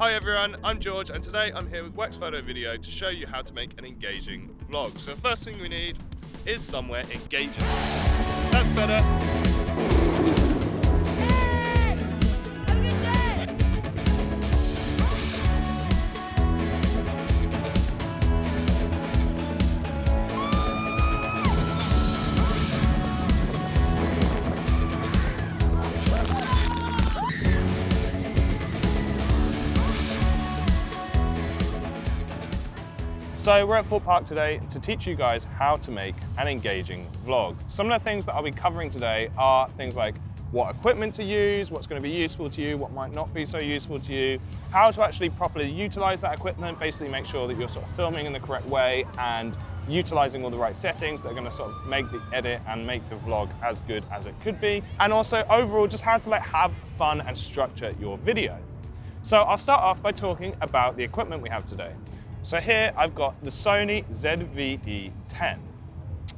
Hi everyone, I'm George and today I'm here with Wax Photo Video to show you how to make an engaging vlog. So the first thing we need is somewhere engaging. That's better. So we're at Thorpe Park today to teach you guys how to make an engaging vlog. Some of the things that I'll be covering today are things like what equipment to use, what's going to be useful to you, what might not be so useful to you, how to actually properly utilize that equipment, basically make sure that you're sort of filming in the correct way and utilizing all the right settings that are going to sort of make the edit and make the vlog as good as it could be. And also overall just how to have fun and structure your video. So I'll start off by talking about the equipment we have today. So here I've got the Sony ZV-E10.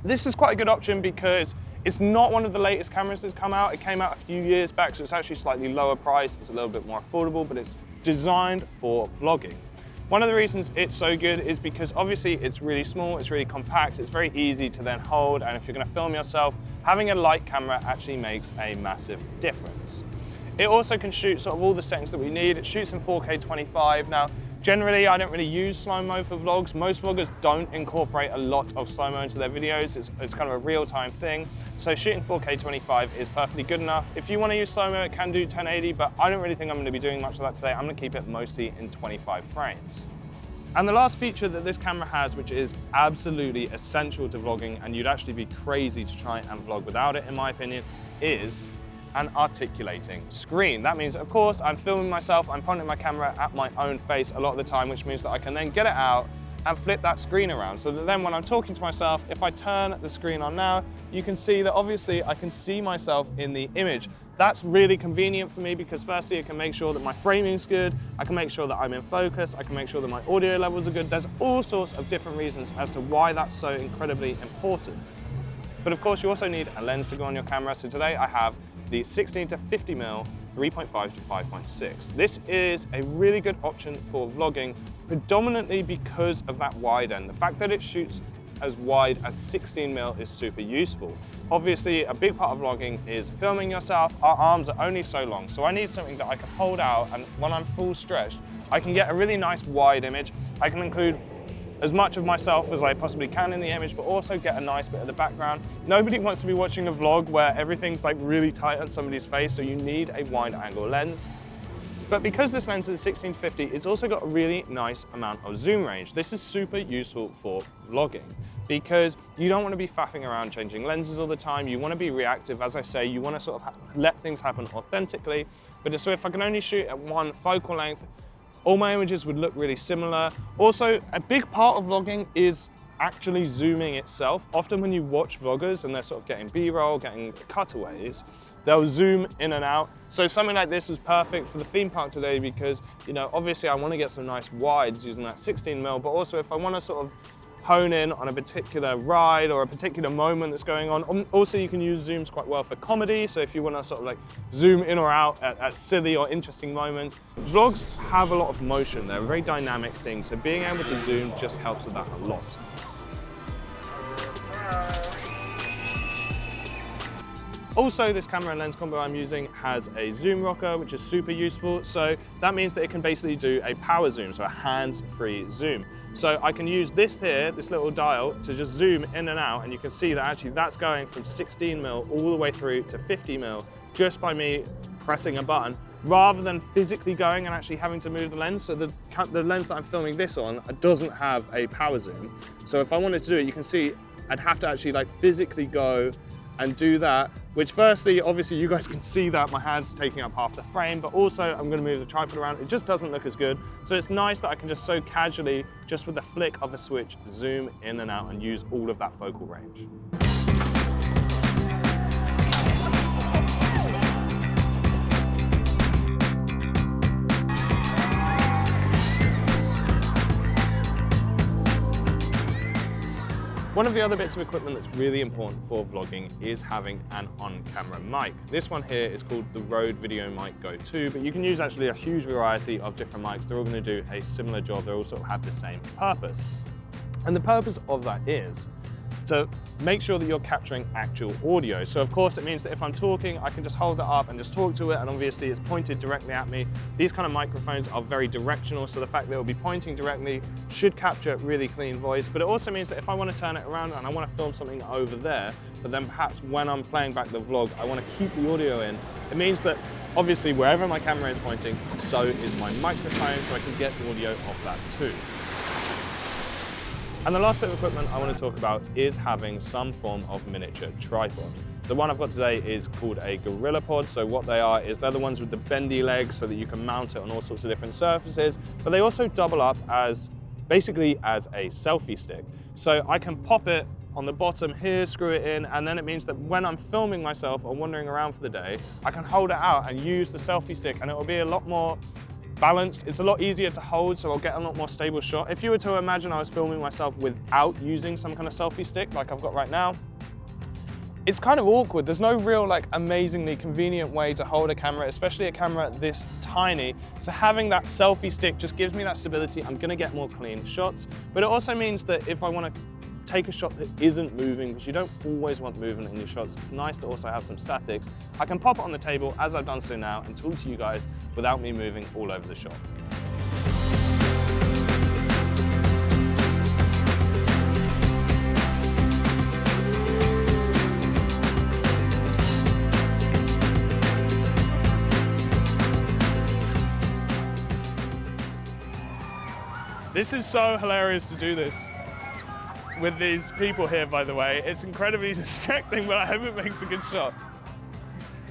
This is quite a good option because it's not one of the latest cameras that's come out. It came out a few years back, so it's actually slightly lower priced. It's a little bit more affordable, but it's designed for vlogging. One of the reasons it's so good is because obviously it's really small, it's really compact, it's very easy to then hold, and if you're going to film yourself, having a light camera actually makes a massive difference. It also can shoot sort of all the settings that we need. It shoots in 4K 25. Now, generally, I don't really use slow-mo for vlogs. Most vloggers don't incorporate a lot of slow-mo into their videos. It's kind of a real-time thing. So shooting 4K 25 is perfectly good enough. If you want to use slow-mo, it can do 1080, but I don't really think I'm going to be doing much of that today. I'm going to keep it mostly in 25 frames. And the last feature that this camera has, which is absolutely essential to vlogging, and you'd actually be crazy to try and vlog without it, in my opinion, is an articulating screen. That means, of course, I'm filming myself, I'm pointing my camera at my own face a lot of the time, which means that I can then get it out and flip that screen around. So that then when I'm talking to myself, if I turn the screen on now, you can see that obviously I can see myself in the image. That's really convenient for me because firstly, it can make sure that my framing's good, I can make sure that I'm in focus, I can make sure that my audio levels are good. There's all sorts of different reasons as to why that's so incredibly important. But of course, you also need a lens to go on your camera. So today I have the 16 to 50mm 3.5 to 5.6. This is a really good option for vlogging, predominantly because of that wide end. The fact that it shoots as wide at 16mm is super useful. Obviously, a big part of vlogging is filming yourself. Our arms are only so long, so I need something that I can hold out, and when I'm full stretched, I can get a really nice wide image. I can include as much of myself as I possibly can in the image, but also get a nice bit of the background. Nobody wants to be watching a vlog where everything's really tight on somebody's face, so you need a wide angle lens. But because this lens is 16 to 50, it's also got a really nice amount of zoom range. This is super useful for vlogging because you don't want to be faffing around changing lenses all the time. You want to be reactive, as I say, you want to sort of let things happen authentically. But so if I can only shoot at one focal length, all my images would look really similar. Also, a big part of vlogging is actually zooming itself. Often when you watch vloggers and they're sort of getting B-roll, getting cutaways, they'll zoom in and out. So something like this was perfect for the theme park today because, obviously I want to get some nice wides using that 16mm, but also if I want to sort of hone in on a particular ride or a particular moment that's going on. Also, you can use zooms quite well for comedy. So if you want to sort of zoom in or out at silly or interesting moments. Vlogs have a lot of motion. They're a very dynamic thing. So being able to zoom just helps with that a lot. Also, this camera and lens combo I'm using has a zoom rocker, which is super useful. So that means that it can basically do a power zoom, so a hands-free zoom. So I can use this here, this little dial, to just zoom in and out, and you can see that actually that's going from 16mm all the way through to 50mm just by me pressing a button, rather than physically going and actually having to move the lens. So the lens that I'm filming this on doesn't have a power zoom. So if I wanted to do it, you can see I'd have to actually physically go and do that, which firstly, obviously you guys can see that my hand's taking up half the frame, but also I'm gonna move the tripod around. It just doesn't look as good. So it's nice that I can just so casually, just with the flick of a switch, zoom in and out and use all of that focal range. One of the other bits of equipment that's really important for vlogging is having an on-camera mic. This one here is called the Rode Video Mic Go 2, but you can use actually a huge variety of different mics. They're all going to do a similar job. They all sort of have the same purpose. And the purpose of that is to make sure that you're capturing actual audio. So of course it means that if I'm talking, I can just hold it up and just talk to it, and obviously it's pointed directly at me. These kind of microphones are very directional, so the fact that it'll be pointing directly should capture really clean voice. But it also means that if I want to turn it around and I want to film something over there, but then perhaps when I'm playing back the vlog, I want to keep the audio in, it means that obviously wherever my camera is pointing, so is my microphone, so I can get audio off that too. And the last bit of equipment I want to talk about is having some form of miniature tripod. The one I've got today is called a GorillaPod. So what they are is they're the ones with the bendy legs so that you can mount it on all sorts of different surfaces, but they also double up as basically as a selfie stick. So I can pop it on the bottom here, screw it in, and then it means that when I'm filming myself or wandering around for the day, I can hold it out and use the selfie stick, and it will be a lot more balanced. It's a lot easier to hold, so I'll get a lot more stable shot. If you were to imagine I was filming myself without using some kind of selfie stick like I've got right now, it's kind of awkward. There's no real like amazingly convenient way to hold a camera, especially a camera this tiny. So having that selfie stick just gives me that stability. I'm gonna get more clean shots, but it also means that if I want to take a shot that isn't moving, because you don't always want movement in your shots, it's nice to also have some statics. I can pop it on the table as I've done so now and talk to you guys without me moving all over the shot. This is so hilarious to do this with these people here, by the way. It's incredibly distracting, but I hope it makes a good shot.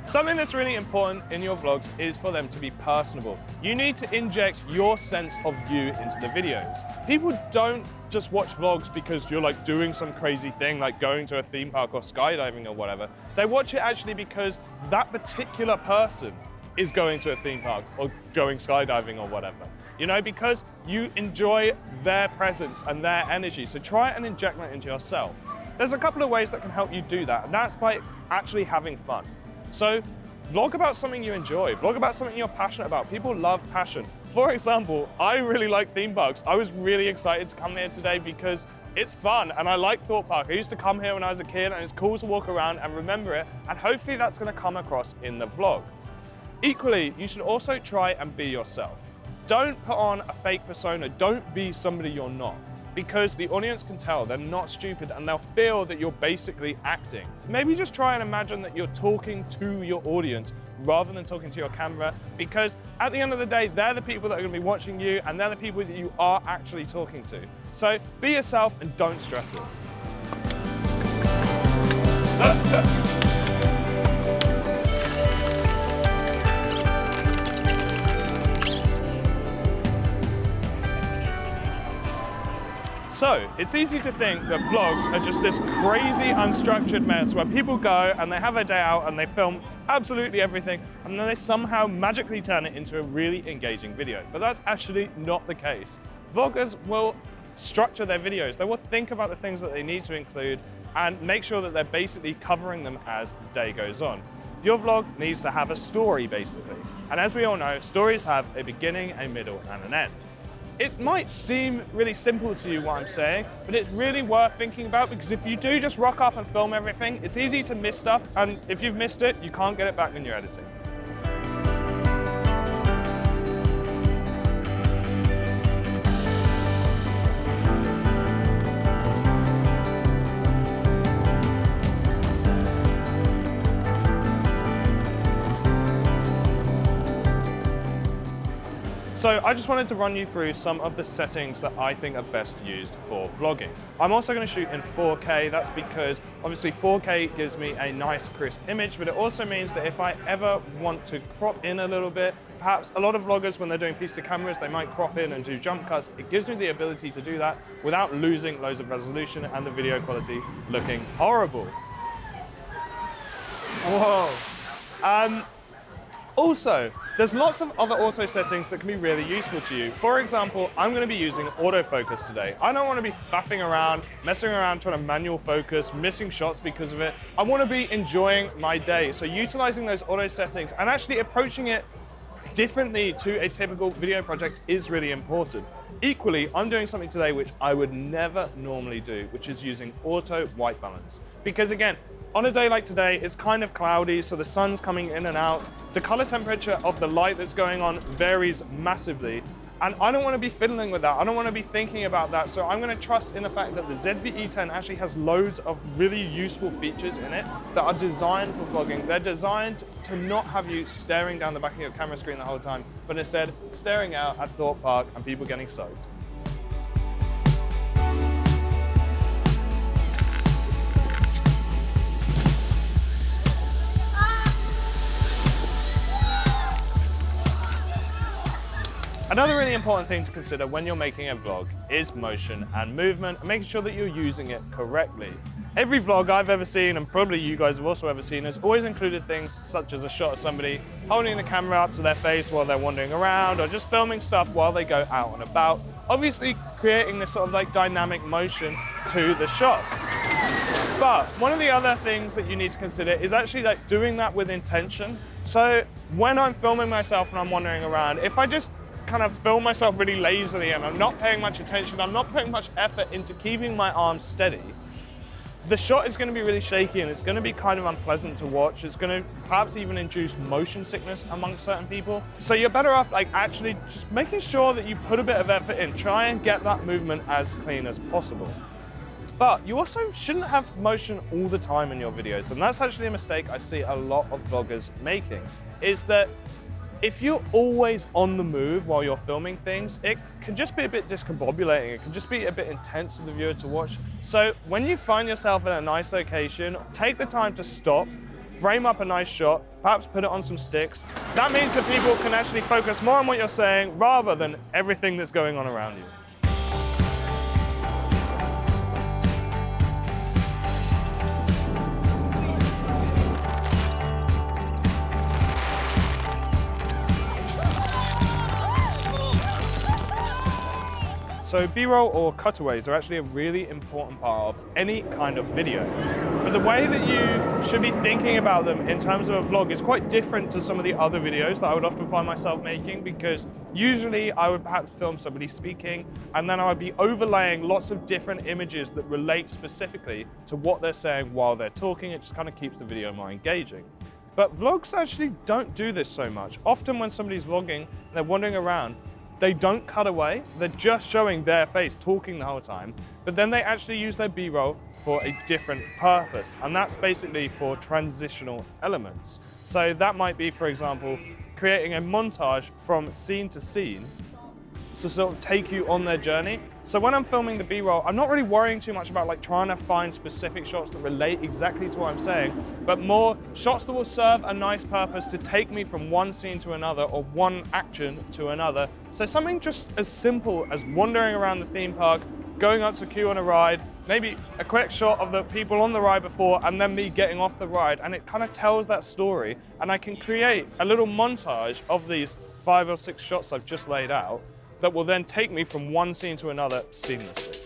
Something that's really important in your vlogs is for them to be personable. You need to inject your sense of you into the videos. People don't just watch vlogs because you're like doing some crazy thing like going to a theme park or skydiving or whatever. They watch it actually because that particular person is going to a theme park or going skydiving or whatever. You know, because you enjoy their presence and their energy. So try and inject that into yourself. There's a couple of ways that can help you do that, and that's by actually having fun. So vlog about something you enjoy, vlog about something you're passionate about. People love passion. For example, I really like theme parks. I was really excited to come here today because it's fun and I like Thorpe Park. I used to come here when I was a kid and it's cool to walk around and remember it, and hopefully that's gonna come across in the vlog. Equally, you should also try and be yourself. Don't put on a fake persona. Don't be somebody you're not, because the audience can tell. They're not stupid and they'll feel that you're basically acting. Maybe just try and imagine that you're talking to your audience rather than talking to your camera, because at the end of the day, they're the people that are going to be watching you and they're the people that you are actually talking to. So be yourself and don't stress it. So, it's easy to think that vlogs are just this crazy unstructured mess where people go and they have a day out and they film absolutely everything and then they somehow magically turn it into a really engaging video. But that's actually not the case. Vloggers will structure their videos. They will think about the things that they need to include and make sure that they're basically covering them as the day goes on. Your vlog needs to have a story, basically. And as we all know, stories have a beginning, a middle, and an end. It might seem really simple to you what I'm saying, but it's really worth thinking about, because if you do just rock up and film everything, it's easy to miss stuff, and if you've missed it, you can't get it back when you're editing. So I just wanted to run you through some of the settings that I think are best used for vlogging. I'm also going to shoot in 4K. That's because obviously 4K gives me a nice crisp image, but it also means that if I ever want to crop in a little bit, perhaps a lot of vloggers when they're doing piece to cameras, they might crop in and do jump cuts. It gives me the ability to do that without losing loads of resolution and the video quality looking horrible. Whoa. Also, There's lots of other auto settings that can be really useful to you. For example, I'm going to be using autofocus today. I don't want to be faffing around, messing around, trying to manual focus, missing shots because of it. I want to be enjoying my day. So utilizing those auto settings and actually approaching it differently to a typical video project is really important. Equally, I'm doing something today which I would never normally do, which is using auto white balance. Because again, on a day like today, it's kind of cloudy, so the sun's coming in and out. The color temperature of the light that's going on varies massively. And I don't want to be fiddling with that. I don't want to be thinking about that. So I'm going to trust in the fact that the ZV-E10 actually has loads of really useful features in it that are designed for vlogging. They're designed to not have you staring down the back of your camera screen the whole time, but instead staring out at Thorpe Park and people getting soaked. Another really important thing to consider when you're making a vlog is motion and movement, and making sure that you're using it correctly. Every vlog I've ever seen, and probably you guys have also ever seen, has always included things such as a shot of somebody holding the camera up to their face while they're wandering around, or just filming stuff while they go out and about, obviously creating this sort of like dynamic motion to the shots. But one of the other things that you need to consider is actually like doing that with intention. So when I'm filming myself and I'm wandering around, if I just kind of film myself really lazily and I'm not paying much attention, I'm not putting much effort into keeping my arms steady, the shot is going to be really shaky and it's going to be kind of unpleasant to watch. It's going to perhaps even induce motion sickness amongst certain people. So you're better off like actually just making sure that you put a bit of effort in, try and get that movement as clean as possible. But you also shouldn't have motion all the time in your videos, and that's actually a mistake I see a lot of vloggers making, is that if you're always on the move while you're filming things, it can just be a bit discombobulating. It can just be a bit intense for the viewer to watch. So when you find yourself in a nice location, take the time to stop, frame up a nice shot, perhaps put it on some sticks. That means that people can actually focus more on what you're saying rather than everything that's going on around you. So B-roll or cutaways are actually a really important part of any kind of video. But the way that you should be thinking about them in terms of a vlog is quite different to some of the other videos that I would often find myself making, because usually I would perhaps film somebody speaking and then I would be overlaying lots of different images that relate specifically to what they're saying while they're talking. It just kind of keeps the video more engaging. But vlogs actually don't do this so much. Often when somebody's vlogging and they're wandering around, they don't cut away, they're just showing their face, talking the whole time, but then they actually use their B-roll for a different purpose, and that's basically for transitional elements. So that might be, for example, creating a montage from scene to scene to sort of take you on their journey. So when I'm filming the B-roll, I'm not really worrying too much about like trying to find specific shots that relate exactly to what I'm saying, but more shots that will serve a nice purpose to take me from one scene to another or one action to another. So something just as simple as wandering around the theme park, going up to queue on a ride, maybe a quick shot of the people on the ride before and then me getting off the ride, and it kind of tells that story, and I can create a little montage of these 5 or 6 shots I've just laid out that will then take me from one scene to another seamlessly.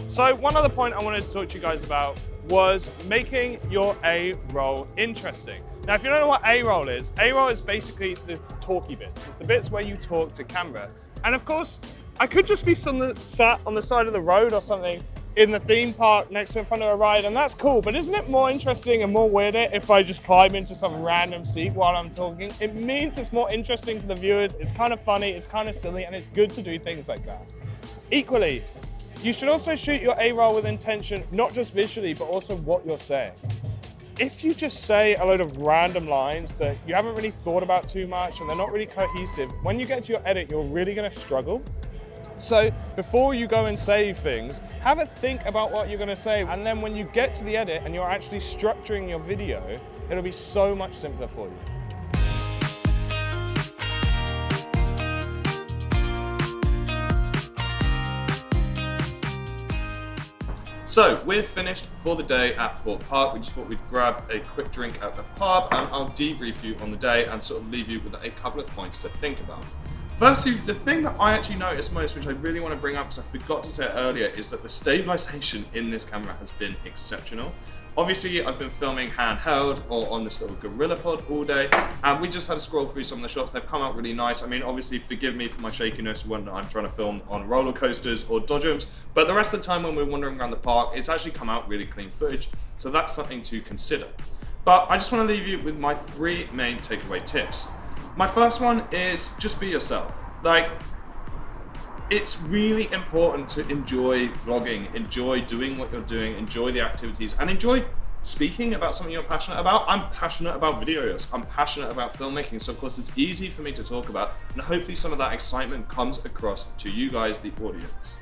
So one other point I wanted to talk to you guys about was making your ARoll interesting. Now, if you don't know what ARoll is basically the talky bits. It's the bits where you talk to camera. And of course, I could just be sat on the side of the road or something in the theme park next to in front of a ride, and that's cool, but isn't it more interesting and more weirder if I just climb into some random seat while I'm talking? It means it's more interesting for the viewers, it's kind of funny, it's kind of silly, and it's good to do things like that. Equally, you should also shoot your ARoll with intention, not just visually, but also what you're saying. If you just say a load of random lines that you haven't really thought about too much and they're not really cohesive, when you get to your edit, you're really going to struggle. So before you go and say things, have a think about what you're going to say, and then when you get to the edit and you're actually structuring your video, it'll be so much simpler for you. So we're finished for the day at Thorpe Park. We just thought we'd grab a quick drink at the pub and I'll debrief you on the day and sort of leave you with a couple of points to think about. Firstly, the thing that I actually noticed most, which I really want to bring up because I forgot to say it earlier, is that the stabilization in this camera has been exceptional. Obviously, I've been filming handheld or on this little Gorilla Pod all day, and we just had to scroll through some of the shots. They've come out really nice. I mean, obviously, forgive me for my shakiness when I'm trying to film on roller coasters or dodgems, but the rest of the time when we're wandering around the park, it's actually come out really clean footage, so that's something to consider. But I just want to leave you with my 3 main takeaway tips. My first one is just be yourself. Like, it's really important to enjoy vlogging, enjoy doing what you're doing, enjoy the activities, and enjoy speaking about something you're passionate about. I'm passionate about videos, I'm passionate about filmmaking, so of course it's easy for me to talk about, and hopefully some of that excitement comes across to you guys, the audience.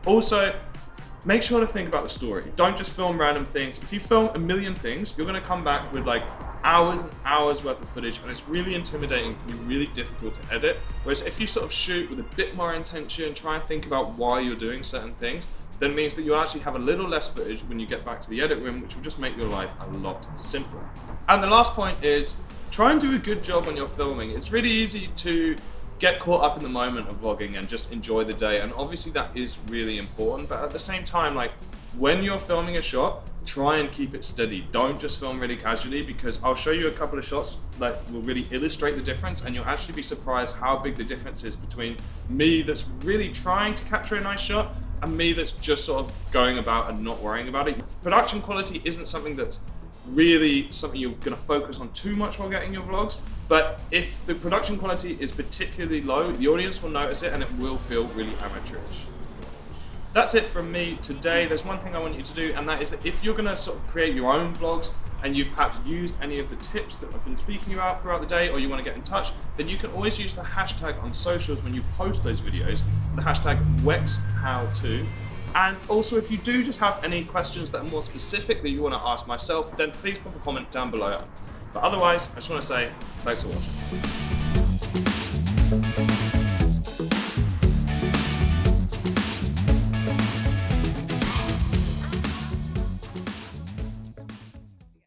Also, make sure to think about the story. Don't just film random things. If you film a million things, you're gonna come back with like hours and hours worth of footage, and it's really intimidating, it can be really difficult to edit. Whereas if you sort of shoot with a bit more intention, try and think about why you're doing certain things, then it means that you actually have a little less footage when you get back to the edit room, which will just make your life a lot simpler. And the last point is, try and do a good job when you're filming. It's really easy to get caught up in the moment of vlogging and just enjoy the day, and obviously that is really important, but at the same time, like, when you're filming a shot, try and keep it steady. Don't just film really casually, because I'll show you a couple of shots that will really illustrate the difference, and you'll actually be surprised how big the difference is between me that's really trying to capture a nice shot and me that's just sort of going about and not worrying about it. Production quality isn't something that's really something you're going to focus on too much while getting your vlogs, but if the production quality is particularly low, the audience will notice it and it will feel really amateurish. That's it from me today. There's one thing I want you to do, and that is that if you're going to sort of create your own vlogs and you've perhaps used any of the tips that I've been speaking about throughout the day, or you want to get in touch, then you can always use the hashtag on socials when you post those videos, the hashtag WexHowTo. And also, if you do just have any questions that are more specific that you want to ask myself, then please put a comment down below. But otherwise, I just want to say thanks for watching.